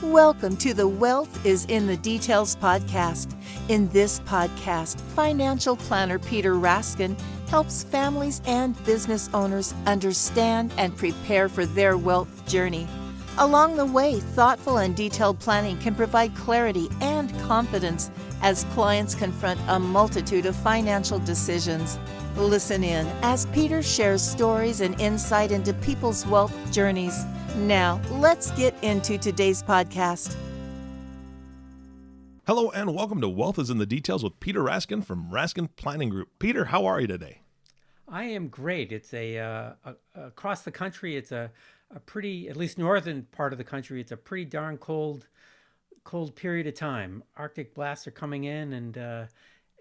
Welcome to the Wealth is in the Details podcast. In this podcast, financial planner Peter Raskin helps families and business owners understand and prepare for their wealth journey. Along the way, thoughtful and detailed planning can provide clarity and confidence as clients confront a multitude of financial decisions. Listen in as Peter shares stories and insight into people's wealth journeys. Now, let's get into today's podcast. Hello and welcome to Wealth is in the Details with Peter Raskin from Raskin Planning Group. Peter, how are you today? I am great. It's across the country. It's a pretty, at least northern part of the country. It's a pretty darn cold period of time. Arctic blasts are coming in,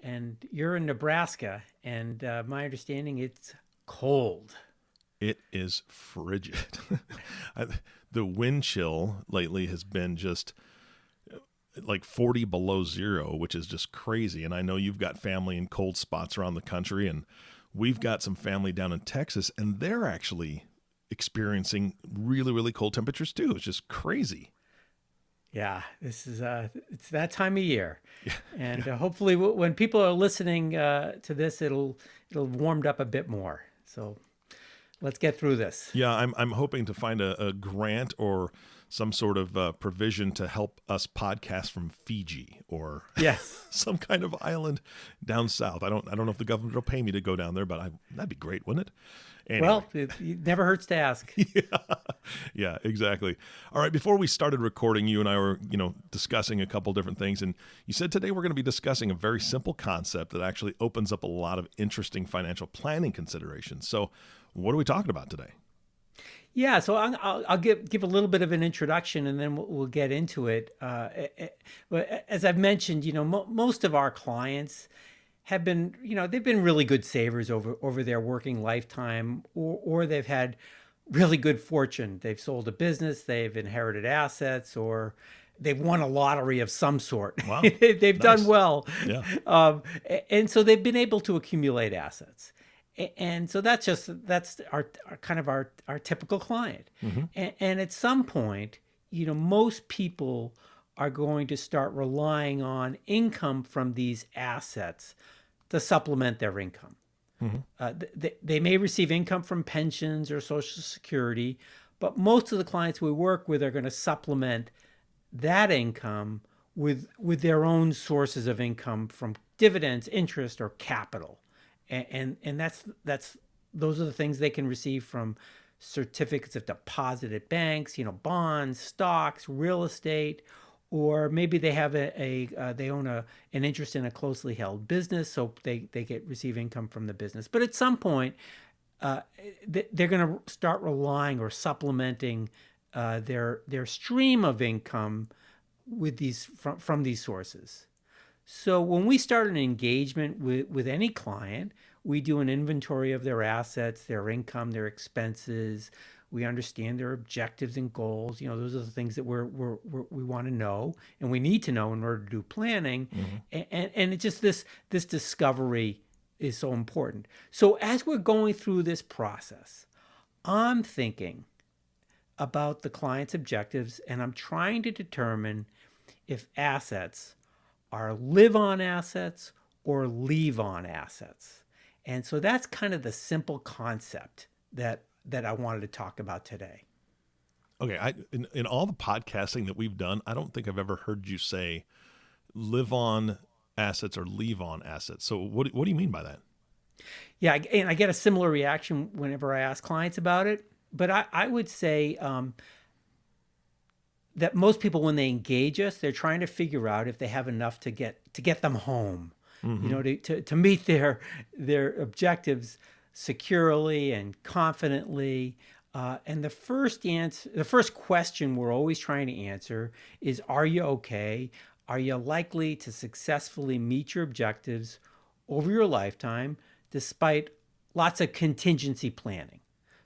and you're in Nebraska, and my understanding it's cold. It is frigid. The wind chill lately has been just like 40 below zero, which is just crazy. And I know you've got family in cold spots around the country, and we've got some family down in Texas, and they're actually experiencing really, really cold temperatures too. It's just crazy. Yeah, this is it's that time of year, and hopefully when people are listening to this, it'll warmed up a bit more. So let's get through this. Yeah, I'm hoping to find a grant or some sort of provision to help us podcast from Fiji or some kind of island down south. I don't know if the government will pay me to go down there, but that'd be great, wouldn't it? Anyway. Well, it never hurts to ask. Yeah, exactly. All right, before we started recording, you and I were, discussing a couple different things, and you said today we're going to be discussing a very simple concept that actually opens up a lot of interesting financial planning considerations. So, what are we talking about today? Yeah, so I'll give a little bit of an introduction, and then we'll get into it. But as I've mentioned, most of our clients have been, they've been really good savers over their working lifetime, or they've had really good fortune. They've sold a business, they've inherited assets, or they've won a lottery of some sort. Wow. They've done well. Yeah. And so they've been able to accumulate assets. And so that's our kind of our typical client. Mm-hmm. And at some point, most people are going to start relying on income from these assets to supplement their income. Mm-hmm. They may receive income from pensions or Social Security, but most of the clients we work with are going to supplement that income with their own sources of income from dividends, interest, or capital. And those are the things they can receive from certificates of deposit at banks, bonds, stocks, real estate, or maybe they have they own an interest in a closely held business, so they receive income from the business. But at some point, they're going to start relying or supplementing their stream of income with these from these sources. So when we start an engagement with any client, we do an inventory of their assets, their income, their expenses. We understand their objectives and goals. Those are the things that we want to know and we need to know in order to do planning. Mm-hmm. And it's just this discovery is so important. So as we're going through this process, I'm thinking about the client's objectives, and I'm trying to determine if assets are live-on assets or leave-on assets. And so that's kind of the simple concept that I wanted to talk about today. Okay, in all the podcasting that we've done, I don't think I've ever heard you say live-on assets or leave-on assets. So what do you mean by that? Yeah, and I get a similar reaction whenever I ask clients about it. But I would say that most people, when they engage us, they're trying to figure out if they have enough to get them home, mm-hmm. to meet their objectives securely and confidently. And the first question we're always trying to answer is, are you okay? Are you likely to successfully meet your objectives over your lifetime, despite lots of contingency planning?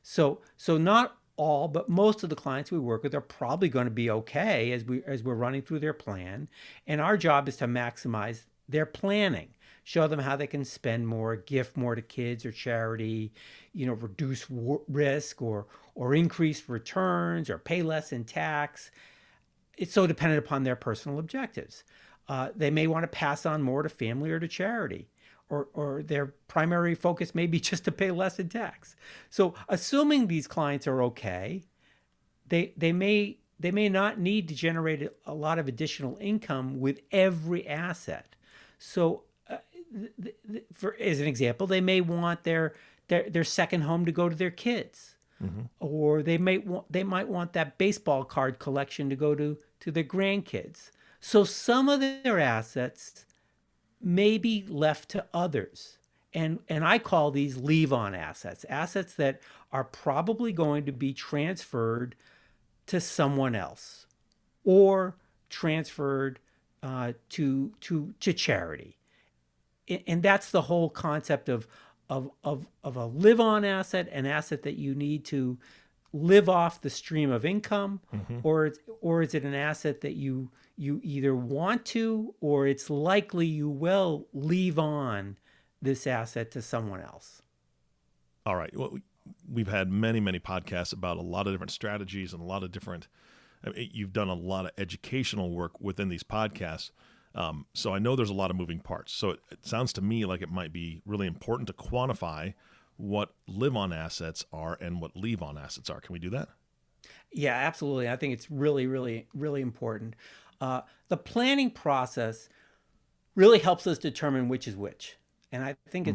So not all, but most of the clients we work with are probably going to be okay as we're running through their plan. And our job is to maximize their planning, show them how they can spend more, gift more to kids or charity, reduce risk or increase returns or pay less in tax. it's so dependent upon their personal objectives. They may want to pass on more to family or to charity, or their primary focus may be just to pay less in tax. So assuming these clients are okay, they may not need to generate a lot of additional income with every asset. So for as an example, they may want their second home to go to their kids. Or they might want that baseball card collection to go to their grandkids. So some of their assets may be left to others. And I call these leave-on assets, assets that are probably going to be transferred to someone else or transferred to charity. And that's the whole concept of a live-on asset, an asset that you need to live off the stream of income, or is it an asset that you either want to, or it's likely you will leave on this asset to someone else. All right. Well, we've had many podcasts about a lot of different strategies and a lot of different. You've done a lot of educational work within these podcasts. So I know there's a lot of moving parts. So it sounds to me like it might be really important to quantify what live-on assets are and what leave-on assets are. Can we do that? Yeah, absolutely. I think it's really, really, really important. The planning process really helps us determine which is which, and I think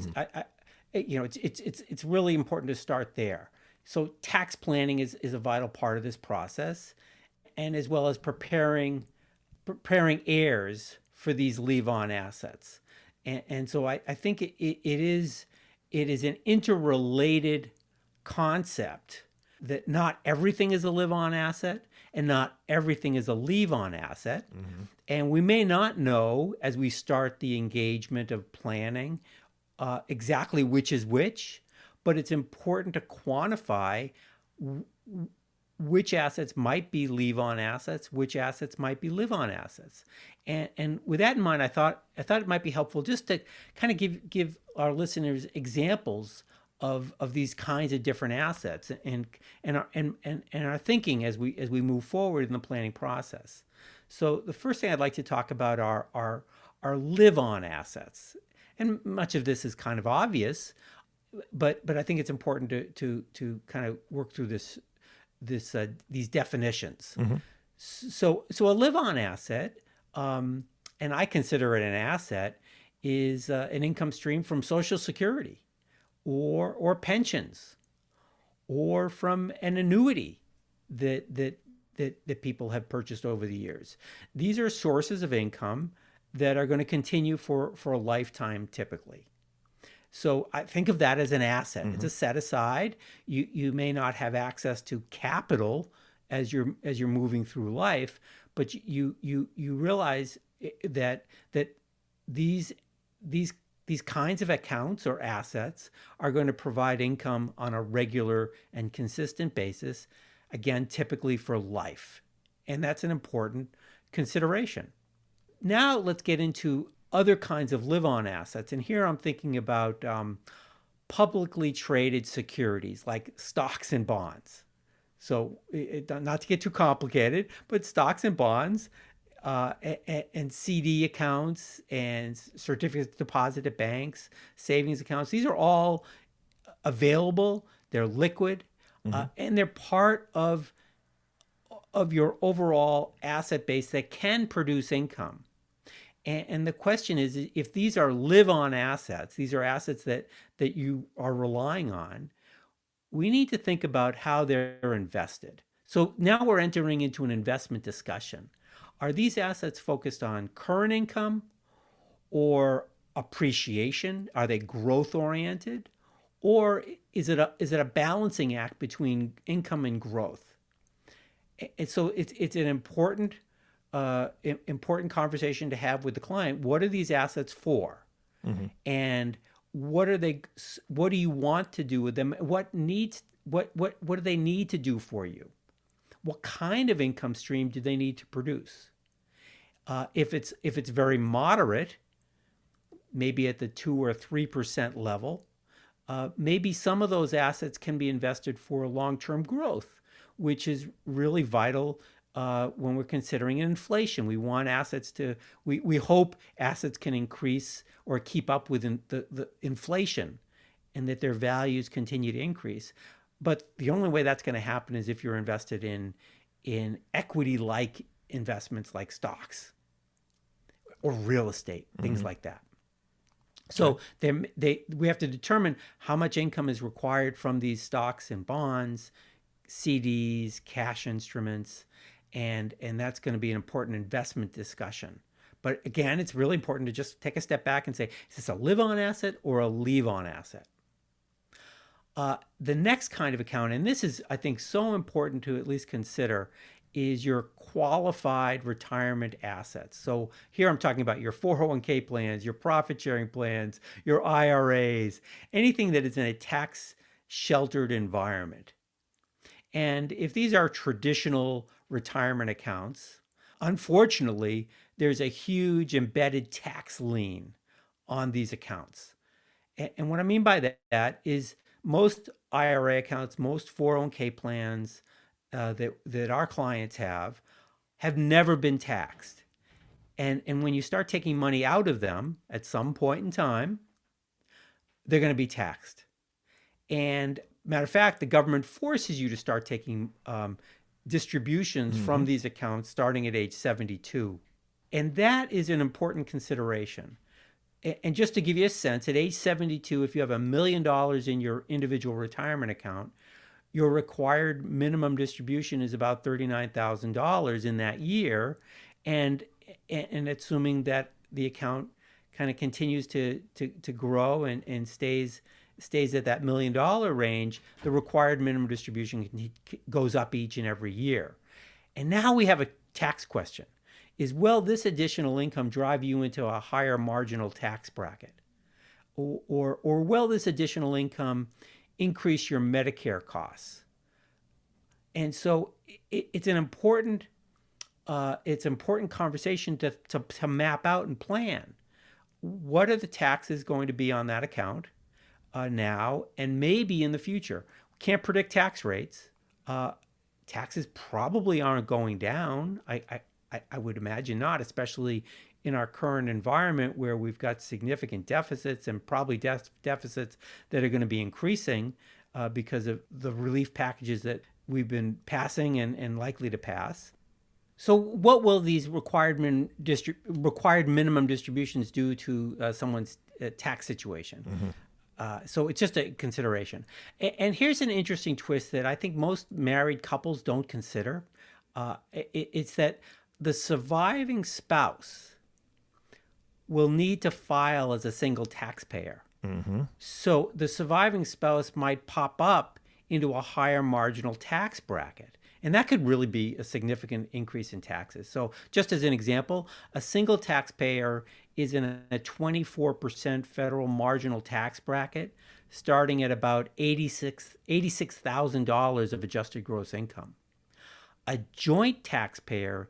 it's really important to start there. So tax planning is a vital part of this process, and as well as preparing heirs for these leave-on assets. And so I think it is an interrelated concept that not everything is a live-on asset and not everything is a leave-on asset. And we may not know as we start the engagement of planning exactly which is which, but it's important to quantify which assets might be leave-on assets, which assets might be live-on assets. And with that in mind, I thought it might be helpful just to kind of give our listeners examples of these kinds of different assets and our thinking as we move forward in the planning process. So the first thing I'd like to talk about are live-on assets. And much of this is kind of obvious, but I think it's important to kind of work through these definitions. So a live-on asset, and I consider it an asset, is an income stream from Social Security, or pensions, or from an annuity that people have purchased over the years. These are sources of income that are going to continue for a lifetime typically. So I think of that as an asset. It's a set aside. You may not have access to capital as you're moving through life, but you realize that these kinds of accounts or assets are going to provide income on a regular and consistent basis, again, typically for life. And that's an important consideration. Now let's get into other kinds of live-on assets. And here I'm thinking about publicly traded securities like stocks and bonds. So not to get too complicated, but stocks and bonds and CD accounts and certificates of deposit at banks, savings accounts, these are all available. They're liquid, and they're part of your overall asset base that can produce income. And the question is, if these are live-on assets, these are assets that you are relying on, we need to think about how they're invested. So now we're entering into an investment discussion. Are these assets focused on current income or appreciation? Are they growth-oriented? Or is it a balancing act between income and growth? And so it's an important conversation to have with the client. What are these assets for? And what do you want to do with them? What do they need to do for you? What kind of income stream do they need to produce? If it's very moderate, maybe at the 2 or 3% level, maybe some of those assets can be invested for long-term growth, which is really vital when we're considering inflation. We want assets to, we hope assets can increase or keep up with the inflation, and that their values continue to increase. But the only way that's going to happen is if you're invested in equity-like investments like stocks or real estate, things like that. So we have to determine how much income is required from these stocks and bonds, CDs, cash instruments, and that's going to be an important investment discussion. But again, it's really important to just take a step back and say, is this a live-on asset or a leave-on asset? The next kind of account, and this is, I think, so important to at least consider, is your qualified retirement assets. So here I'm talking about your 401k plans, your profit sharing plans, your IRAs, anything that is in a tax sheltered environment. And if these are traditional retirement accounts, unfortunately, there's a huge embedded tax lien on these accounts. And what I mean by that is most IRA accounts, most 401k plans that our clients have never been taxed. And when you start taking money out of them at some point in time, they're going to be taxed. And matter of fact, the government forces you to start taking distributions from these accounts starting at age 72. And that is an important consideration. And just to give you a sense, at age 72, if you have $1 million in your individual retirement account, your required minimum distribution is about $39,000 in that year. And assuming that the account kind of continues to grow and stays at that $1 million range, the required minimum distribution goes up each and every year. And now we have a tax question. Will this additional income drive you into a higher marginal tax bracket? Or will this additional income increase your Medicare costs? And so it's an important conversation to map out and plan. What are the taxes going to be on that account now and maybe in the future? We can't predict tax rates. Taxes probably aren't going down. I would imagine not, especially in our current environment where we've got significant deficits and probably deficits that are going to be increasing because of the relief packages that we've been passing and likely to pass. So what will these required minimum distributions do to someone's tax situation? So it's just a consideration. And here's an interesting twist that I think most married couples don't consider. It's that the surviving spouse will need to file as a single taxpayer. So the surviving spouse might pop up into a higher marginal tax bracket. And that could really be a significant increase in taxes. So just as an example, a single taxpayer is in a 24% federal marginal tax bracket, starting at about $86,000 of adjusted gross income. A joint taxpayer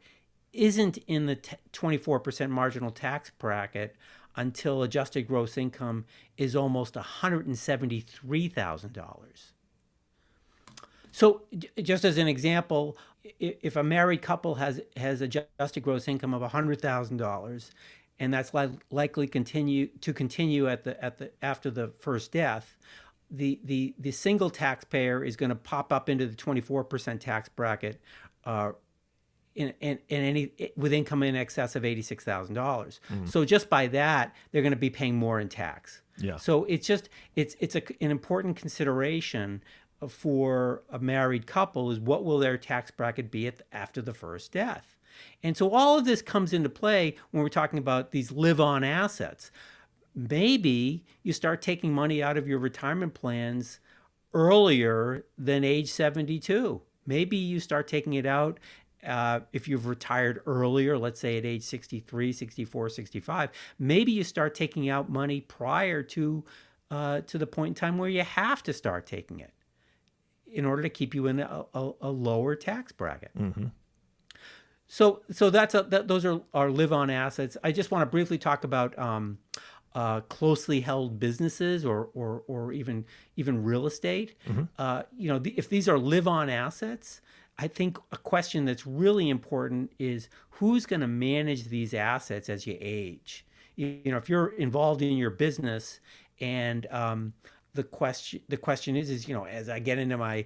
isn't in the 24% marginal tax bracket until adjusted gross income is almost $173,000. So just as an example, if a married couple has adjusted gross income of $100,000, and that's likely continue after the first death, the single taxpayer is going to pop up into the 24% tax bracket with income in excess of $86,000. So just by that, they're going to be paying more in tax. Yeah. So it's an important consideration for a married couple is what will their tax bracket be after the first death. And so all of this comes into play when we're talking about these live-on assets. Maybe you start taking money out of your retirement plans earlier than age 72. Maybe you start taking it out if you've retired earlier, let's say at age 63, 64, 65. Maybe you start taking out money prior to the point in time where you have to start taking it in order to keep you in a lower tax bracket. So those are our live-on assets. I just want to briefly talk about closely held businesses or even real estate. If these are live-on assets, I think a question that's really important is who's going to manage these assets as you age. You know, if you're involved in your business, and the question is, you know, as I get into my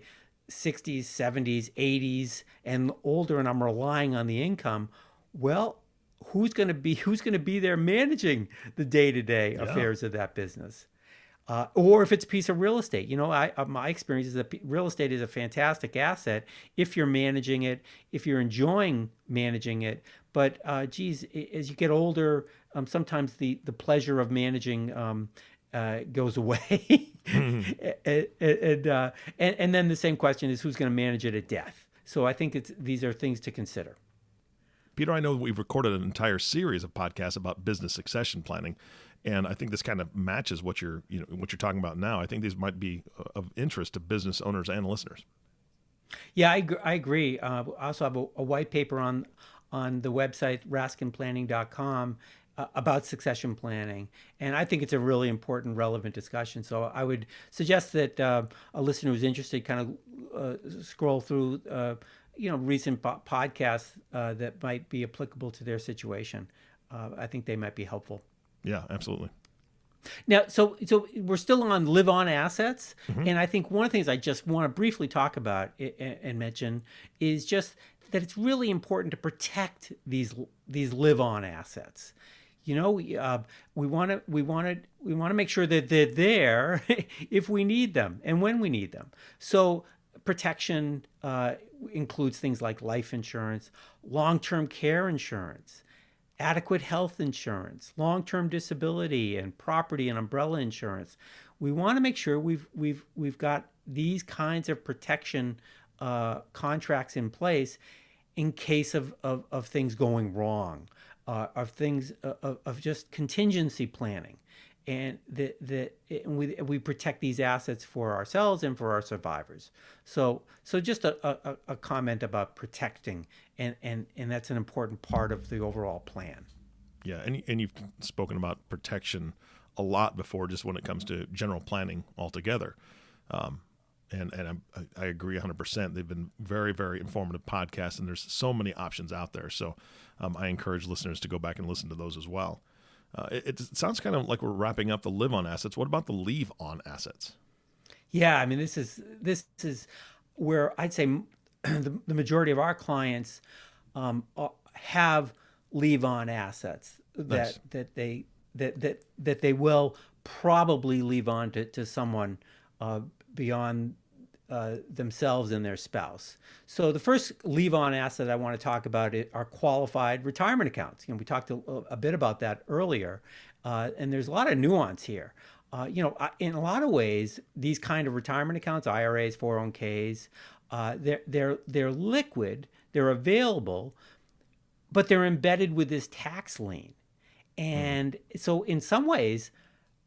60s, 70s, 80s, and older, and I'm relying on the income, well, who's going to be there managing the day-to-day Yeah. affairs of that business? Or if it's a piece of real estate, you know, my experience is that real estate is a fantastic asset if you're managing it, if you're enjoying managing it. But geez, as you get older, sometimes the pleasure of managing goes away. And then the same question is who's going to manage it at death. So I think these are things to consider. Peter, I know we've recorded an entire series of podcasts about business succession planning, and I think this kind of matches what you're talking about now. I think these might be of interest to business owners and listeners. Yeah, I agree. I also have a white paper on the website raskinplanning.com about succession planning, and I think it's a really important, relevant discussion. So I would suggest that a listener who's interested kind of scroll through recent podcasts that might be applicable to their situation. I think they might be helpful. Yeah, absolutely. Now, so we're still on live on assets, and I think one of the things I just want to briefly talk about and mention is just that it's really important to protect these live on assets. You know, we want to make sure that they're there if we need them and when we need them. So protection includes things like life insurance, long-term care insurance, adequate health insurance, long-term disability, and property and umbrella insurance. We want to make sure we've got these kinds of protection contracts in place in case of things going wrong, of things of just contingency planning, and we protect these assets for ourselves and for our survivors. So just a comment about protecting, and that's an important part of the overall plan. Yeah, and you've spoken about protection a lot before, just when it comes to general planning altogether. And I agree 100%. They've been very, very informative podcasts, and there's so many options out there. So I encourage listeners to go back and listen to those as well. It sounds kind of like we're wrapping up the live-on assets. What about the leave-on assets? Yeah, I mean, this is where I'd say the majority of our clients have leave-on assets Nice. that they will probably leave on to someone beyond themselves and their spouse. So the first leave-on asset I want to talk about are qualified retirement accounts. You know, we talked a bit about that earlier, and there's a lot of nuance here. In a lot of ways, these kind of retirement accounts, IRAs, 401ks, they're liquid, they're available, but they're embedded with this tax lien. And so in some ways,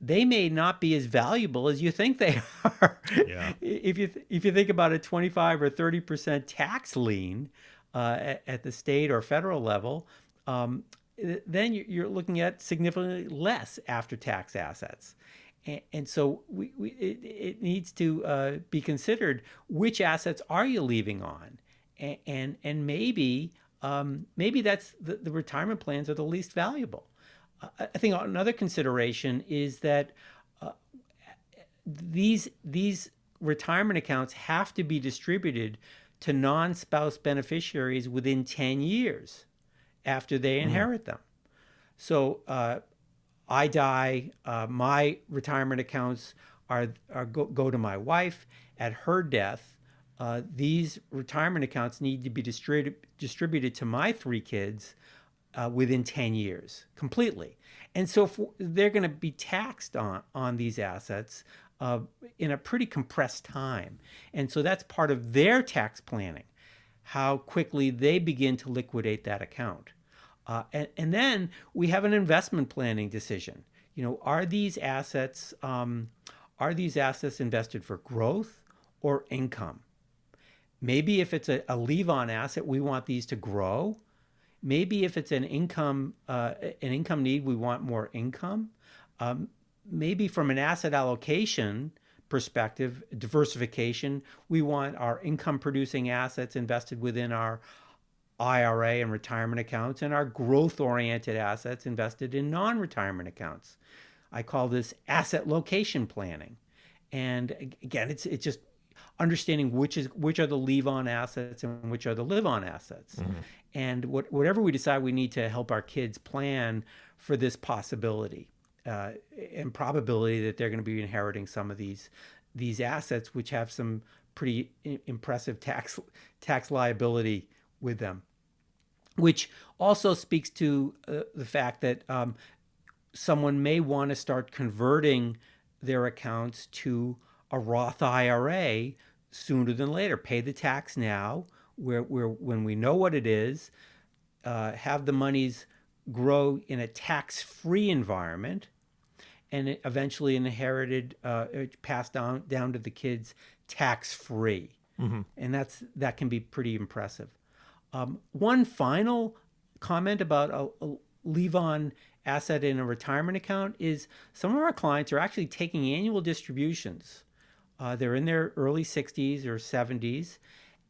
they may not be as valuable as you think they are. Yeah. If you think about a 25 or 30% tax lien at the state or federal level, then you're looking at significantly less after-tax assets. And so it needs to be considered, which assets are you leaving on, and maybe that's the retirement plans are the least valuable. I think another consideration is that these retirement accounts have to be distributed to non-spouse beneficiaries within 10 years after they inherit them. So I die, my retirement accounts go to my wife. At her death, these retirement accounts need to be distributed to my 3 kids within 10 years completely. And so they're going to be taxed on these assets in a pretty compressed time. And so that's part of their tax planning, how quickly they begin to liquidate that account. And then we have an investment planning decision. You know, are these assets invested for growth or income? Maybe if it's a leave-on asset, we want these to grow. Maybe if it's an income need, we want more income. Maybe from an asset allocation perspective, diversification. We want our income producing assets invested within our IRA and retirement accounts, and our growth oriented assets invested in non-retirement accounts. I call this asset location planning. And again, it's just understanding which are the leave-on assets and which are the live-on assets. And whatever we decide, we need to help our kids plan for this possibility and probability that they're going to be inheriting some of these assets, which have some pretty impressive tax liability with them, which also speaks to the fact that someone may want to start converting their accounts to a Roth IRA sooner than later. Pay the tax now, where when we know what it is, have the monies grow in a tax-free environment, and it eventually inherited, passed down to the kids tax-free. And that can be pretty impressive. One final comment about a leave-on asset in a retirement account is some of our clients are actually taking annual distributions. They're in their early 60s or 70s,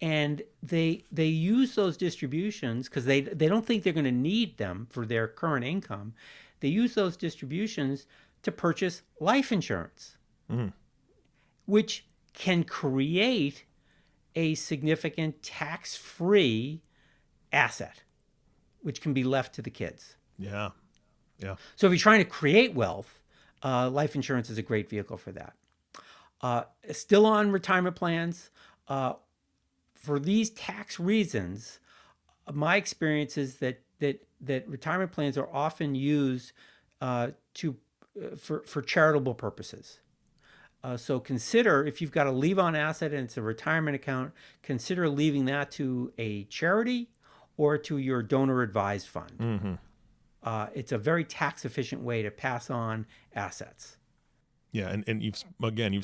and they use those distributions because they don't think they're going to need them for their current income. They use those distributions to purchase life insurance, which can create a significant tax-free asset, which can be left to the kids. Yeah. So if you're trying to create wealth, life insurance is a great vehicle for that. Still on retirement plans, for these tax reasons, my experience is that retirement plans are often used for charitable purposes. So consider, if you've got a leave-on asset and it's a retirement account, consider leaving that to a charity or to your donor-advised fund. It's a very tax-efficient way to pass on assets. Yeah, and you've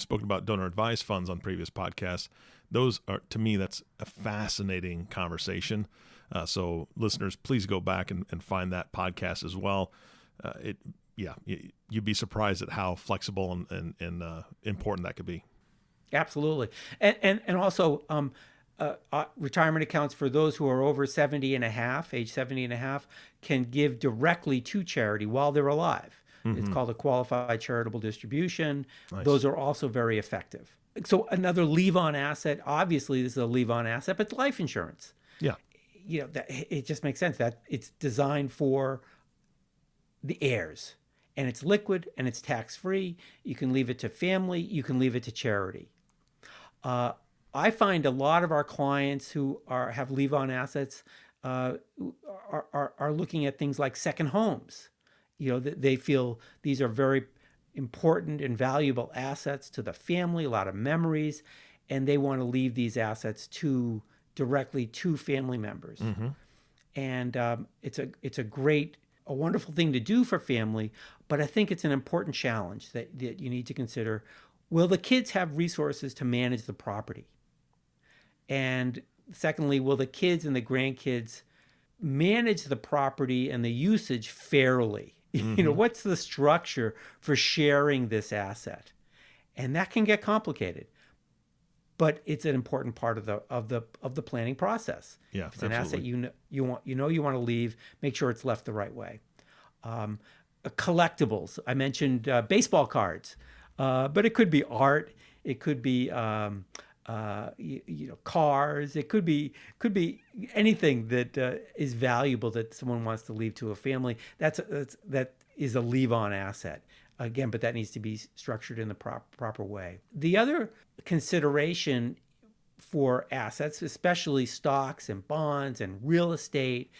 spoken about donor-advised funds on previous podcasts. Those are, to me, that's a fascinating conversation. So listeners, please go back and find that podcast as well. You'd be surprised at how flexible and important that could be. Absolutely. And also retirement accounts for those who are over age 70 and a half, can give directly to charity while they're alive. It's called a qualified charitable distribution. Nice. Those are also very effective. So another leave-on asset, obviously this is a leave-on asset, but it's life insurance. Yeah. It just makes sense that it's designed for the heirs, and it's liquid and it's tax-free. You can leave it to family, you can leave it to charity. I find a lot of our clients who have leave-on assets are looking at things like second homes. They feel these are very important and valuable assets to the family, a lot of memories, and they want to leave these assets directly to family members. And it's a wonderful thing to do for family, but I think it's an important challenge that you need to consider. Will the kids have resources to manage the property? And secondly, will the kids and the grandkids manage the property and the usage fairly? What's the structure for sharing this asset? And that can get complicated, but it's an important part of the planning process. Yeah, if it's an absolutely. asset you want to leave, make sure it's left the right way. Collectibles. I mentioned baseball cards, but it could be art. It could be cars. It could be anything that is valuable that someone wants to leave to a family. That is a leave-on asset. Again, but that needs to be structured in the proper way. The other consideration for assets, especially stocks and bonds and real estate,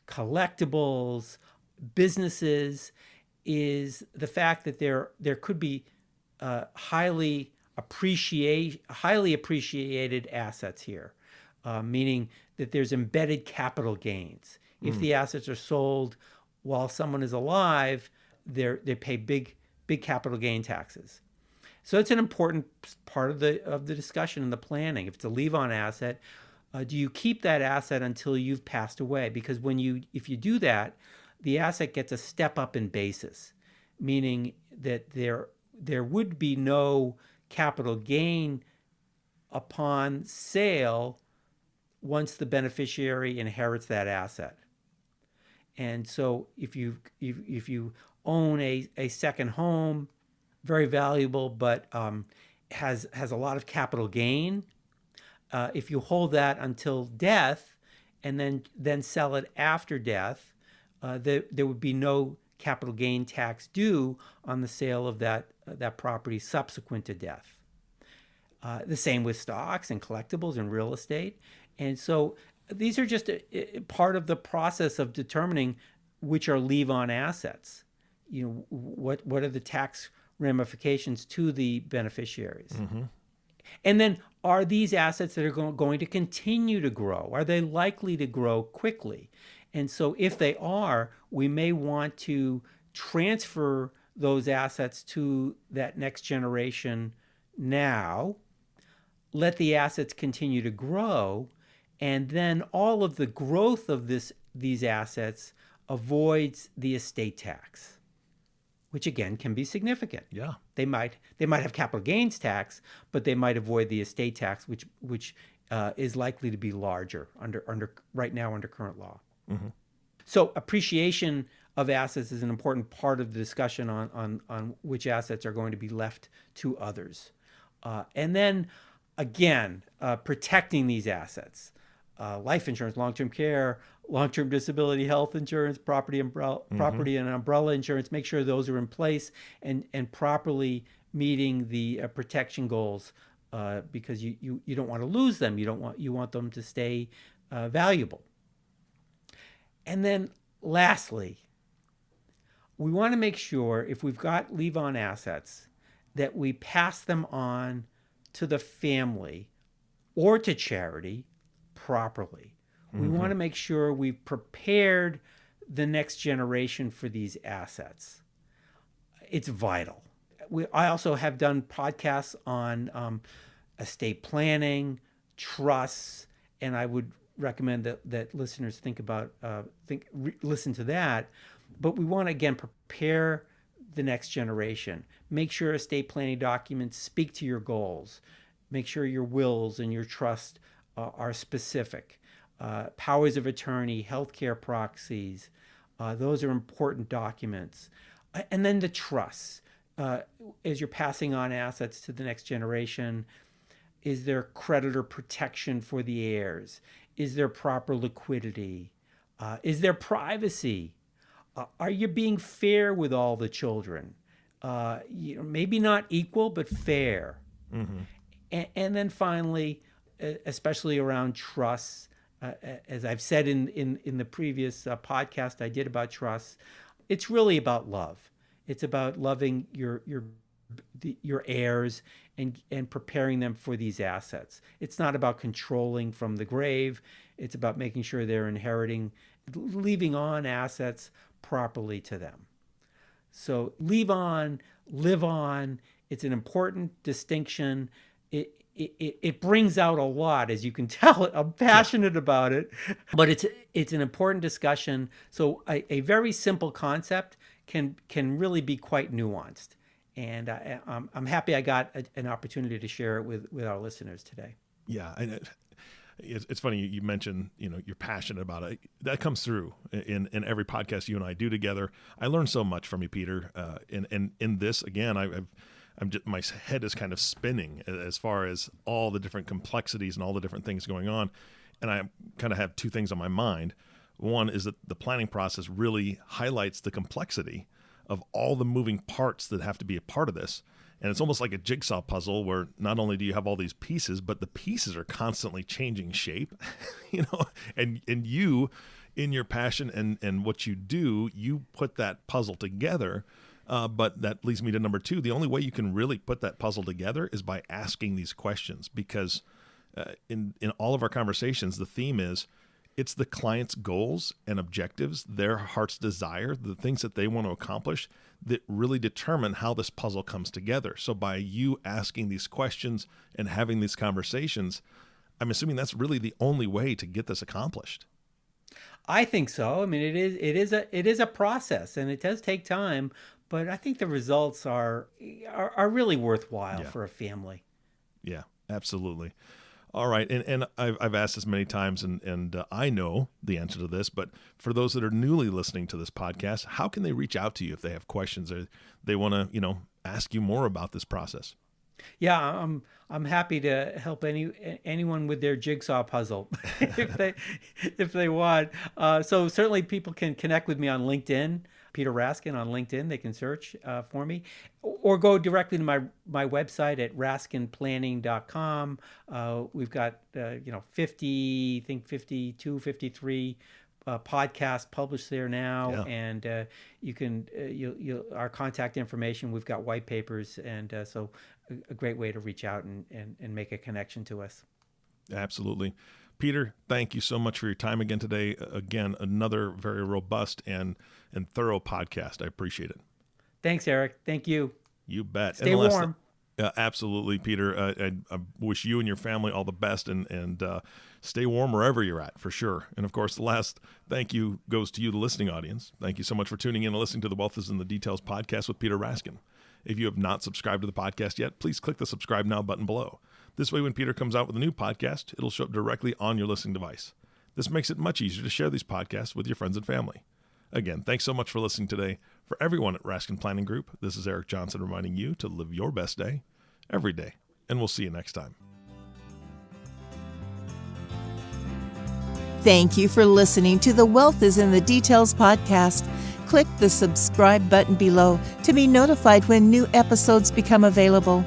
collectibles, businesses, is the fact that there could be highly appreciated assets here, meaning that there's embedded capital gains. If the assets are sold while someone is alive, they pay big capital gain taxes. So it's an important part of the discussion and the planning. If it's a leave-on asset, do you keep that asset until you've passed away? Because if you do that, the asset gets a step up in basis, meaning that there would be no capital gain upon sale once the beneficiary inherits that asset. And so if you own a second home, very valuable, but has a lot of capital gain, if you hold that until death and then sell it after death, there would be no capital gain tax due on the sale of that property subsequent to death. The same with stocks and collectibles and real estate. And so these are just a part of the process of determining which are leave-on assets. What are the tax ramifications to the beneficiaries? Mm-hmm. And then, are these assets that are going to continue to grow? Are they likely to grow quickly? And so if they are, we may want to transfer those assets to that next generation now, let the assets continue to grow, and then all of the growth of these assets avoids the estate tax, which again can be significant. Yeah. They might have capital gains tax, but they might avoid the estate tax, which is likely to be larger under right now under current law. Mm-hmm. So appreciation of assets is an important part of the discussion on which assets are going to be left to others. And then again, protecting these assets, life insurance, long-term care, long-term disability, health insurance, property and umbrella insurance, make sure those are in place and properly meeting the protection goals, because you don't want to lose them. You want them to stay valuable. And then lastly, we want to make sure if we've got leave-on assets that we pass them on to the family or to charity properly. We want to make sure we've prepared the next generation for these assets. It's vital. I also have done podcasts on estate planning, trusts, and I would recommend that listeners listen to that. But we want to, again, prepare the next generation. Make sure estate planning documents speak to your goals. Make sure your wills and your trust are specific. Powers of attorney, healthcare proxies, those are important documents. And then the trusts. As you're passing on assets to the next generation, is there creditor protection for the heirs? Is there proper liquidity? Is there privacy? Are you being fair with all the children? Maybe not equal, but fair. Mm-hmm. And then finally, especially around trusts, as I've said in the previous podcast I did about trusts, it's really about love. It's about loving your heirs and preparing them for these assets. It's not about controlling from the grave. It's about making sure they're leaving on assets properly to them. So leave on, live on. It's an important distinction. It brings out a lot, as you can tell. I'm passionate about it, but it's an important discussion. So a very simple concept can really be quite nuanced. And I'm happy I got an opportunity to share it with our listeners today. Yeah, it's funny you mentioned you're passionate about it. That comes through in every podcast you and I do together. I learned so much from you, Peter. And in this again, my head is kind of spinning as far as all the different complexities and all the different things going on. And I kind of have two things on my mind. One is that the planning process really highlights the complexity of all the moving parts that have to be a part of this. And it's almost like a jigsaw puzzle where not only do you have all these pieces, but the pieces are constantly changing shape, and you, in your passion and what you do, you put that puzzle together. But that leads me to number two. The only way you can really put that puzzle together is by asking these questions, because in all of our conversations, the theme is it's the client's goals and objectives, their heart's desire, the things that they want to accomplish that really determine how this puzzle comes together. So by you asking these questions and having these conversations, I'm assuming that's really the only way to get this accomplished. I think so. I mean, it is a process, and it does take time. but I think the results are really worthwhile for a family. Yeah, absolutely. All right. And I've asked this many times, and I know the answer to this, but for those that are newly listening to this podcast, how can they reach out to you if they have questions or they want to, ask you more about this process? Yeah, I'm happy to help anyone with their jigsaw puzzle if they want. So certainly people can connect with me on LinkedIn, Peter Raskin on LinkedIn. They can search for me, or go directly to my website at raskinplanning.com. We've got 52, 53 podcasts published there now, and you can our contact information. We've got white papers, and so a great way to reach out and make a connection to us. Absolutely. Peter, thank you so much for your time again today. Again, another very robust and thorough podcast. I appreciate it. Thanks, Eric. Thank you. You bet. Stay warm. Absolutely, Peter. I wish you and your family all the best, and stay warm wherever you're at, for sure. And of course, the last thank you goes to you, the listening audience. Thank you so much for tuning in and listening to the Wealth is in the Details podcast with Peter Raskin. If you have not subscribed to the podcast yet, please click the subscribe now button below. This way, when Peter comes out with a new podcast, it'll show up directly on your listening device. This makes it much easier to share these podcasts with your friends and family. Again, thanks so much for listening today. For everyone at Raskin Planning Group, this is Eric Johnson reminding you to live your best day every day, and we'll see you next time. Thank you for listening to the Wealth is in the Details podcast. Click the subscribe button below to be notified when new episodes become available.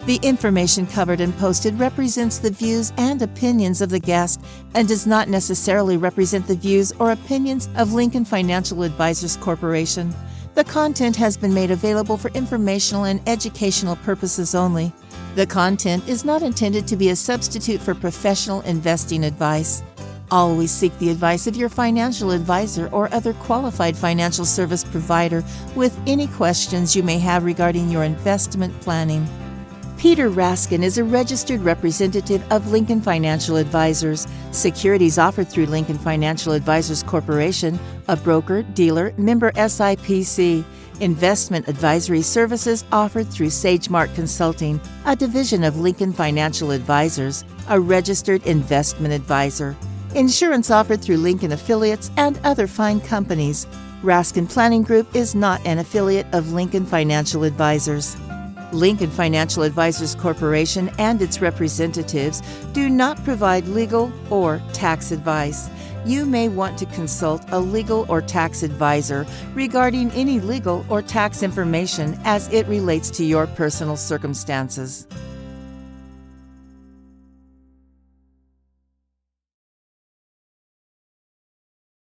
The information covered and posted represents the views and opinions of the guest and does not necessarily represent the views or opinions of Lincoln Financial Advisors Corporation. The content has been made available for informational and educational purposes only. The content is not intended to be a substitute for professional investing advice. Always seek the advice of your financial advisor or other qualified financial service provider with any questions you may have regarding your investment planning. Peter Raskin is a registered representative of Lincoln Financial Advisors. Securities offered through Lincoln Financial Advisors Corporation, a broker, dealer, member SIPC. Investment advisory services offered through SageMark Consulting, a division of Lincoln Financial Advisors, a registered investment advisor. Insurance offered through Lincoln affiliates and other fine companies. Raskin Planning Group is not an affiliate of Lincoln Financial Advisors. Lincoln Financial Advisors Corporation and its representatives do not provide legal or tax advice. You may want to consult a legal or tax advisor regarding any legal or tax information as it relates to your personal circumstances.